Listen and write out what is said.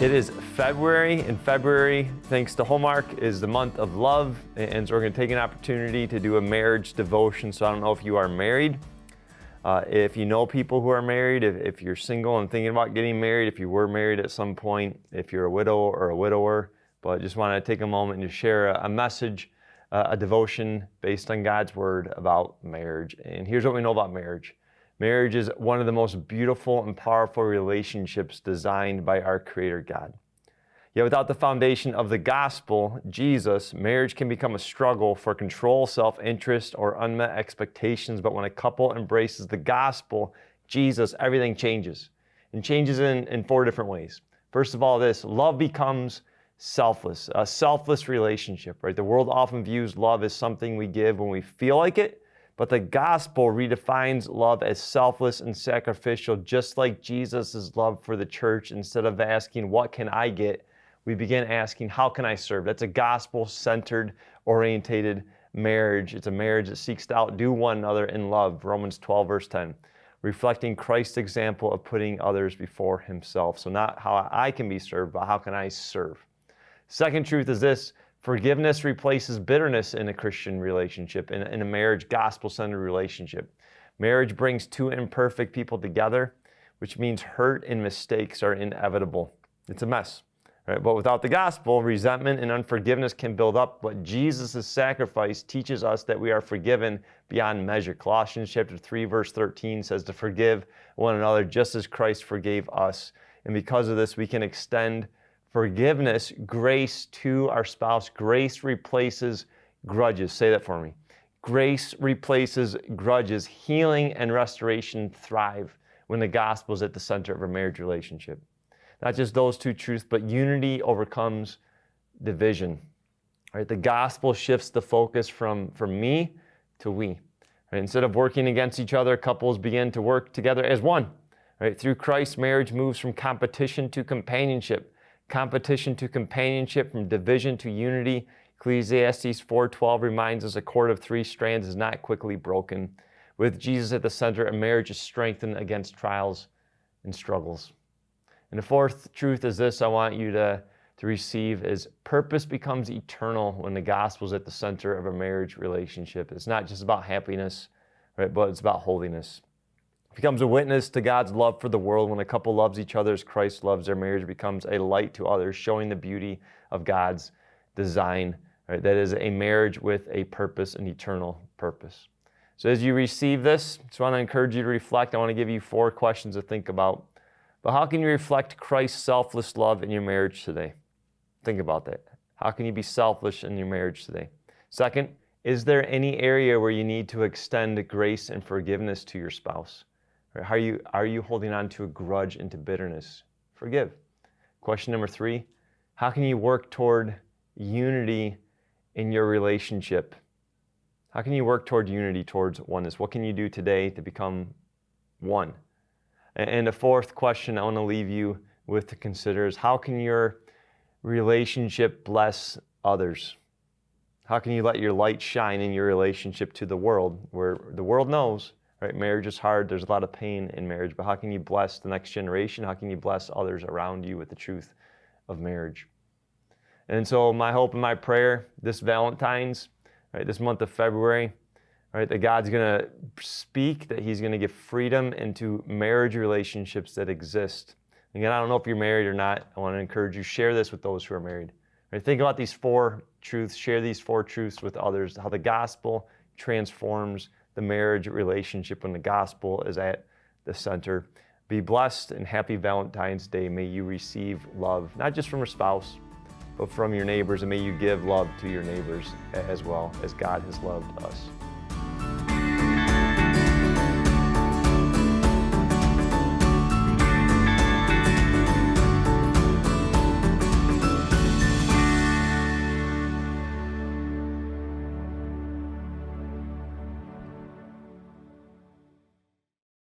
It is February, and February, thanks to Hallmark, is the month of love, and so we're going to take an opportunity to do a marriage devotion. So I don't know if you are married, if you know people who are married, if you're single and thinking about getting married, if you were married at some point, if you're a widow or a widower, but just want to take a moment and just share a message, a devotion based on God's Word about marriage. And here's what we know about marriage. Marriage is one of the most beautiful and powerful relationships designed by our Creator God. Yet without the foundation of the gospel, Jesus, marriage can become a struggle for control, self-interest, or unmet expectations. But when a couple embraces the gospel, Jesus, everything changes. And changes in four different ways. First of all, love becomes selfless, a selfless relationship, right? The world often views love as something we give when we feel like it. But the gospel redefines love as selfless and sacrificial, just like Jesus' love for the church. Instead of asking, what can I get? We begin asking, how can I serve? That's a gospel-centered, orientated marriage. It's a marriage that seeks to outdo one another in love, Romans 12, verse 10, reflecting Christ's example of putting others before himself. So not how I can be served, but how can I serve? Second truth is this. Forgiveness replaces bitterness in a Christian relationship, in a marriage, gospel-centered relationship. Marriage brings two imperfect people together, which means hurt and mistakes are inevitable. It's a mess, right? But without the gospel, resentment and unforgiveness can build up, but Jesus' sacrifice teaches us that we are forgiven beyond measure. Colossians chapter 3, verse 13 says to forgive one another just as Christ forgave us. And because of this, we can extend forgiveness, grace to our spouse. Grace replaces grudges. Say that for me. Grace replaces grudges. Healing and restoration thrive when the gospel is at the center of a marriage relationship. Not just those two truths, but unity overcomes division. Right? The gospel shifts the focus from me to we. Right? Instead of working against each other, couples begin to work together as one. Right? Through Christ, marriage moves from competition to companionship. Competition to companionship, from division to unity. Ecclesiastes 4:12 reminds us a cord of three strands is not quickly broken. With Jesus at the center, a marriage is strengthened against trials and struggles. And the fourth truth is this I want you to receive is purpose becomes eternal when the gospel is at the center of a marriage relationship. It's not just about happiness, right, but it's about holiness. It becomes a witness to God's love for the world. When a couple loves each other as Christ loves their marriage, becomes a light to others, showing the beauty of God's design. Right? That is a marriage with a purpose, an eternal purpose. So as you receive this, I just want to encourage you to reflect. I want to give you 4 questions to think about. But how can you reflect Christ's selfless love in your marriage today? Think about that. How can you be selfless in your marriage today? Second, is there any area where you need to extend grace and forgiveness to your spouse? Are you holding on to a grudge and to bitterness? Forgive. Question number 3, how can you work toward unity in your relationship? How can you work toward unity, towards oneness? What can you do today to become one? And the fourth question I want to leave you with to consider is, how can your relationship bless others? How can you let your light shine in your relationship to the world, where the world knows, right, marriage is hard, there's a lot of pain in marriage, but how can you bless the next generation? How can you bless others around you with the truth of marriage? And so my hope and my prayer this Valentine's, right, this month of February, right, that God's going to speak, that he's going to give freedom into marriage relationships that exist. Again, I don't know if you're married or not. I want to encourage you, share this with those who are married. Right, think about these 4 truths, share these 4 truths with others, how the gospel transforms the marriage relationship when the gospel is at the center. Be blessed and happy Valentine's Day. May you receive love, not just from your spouse, but from your neighbors, and may you give love to your neighbors as well as God has loved us.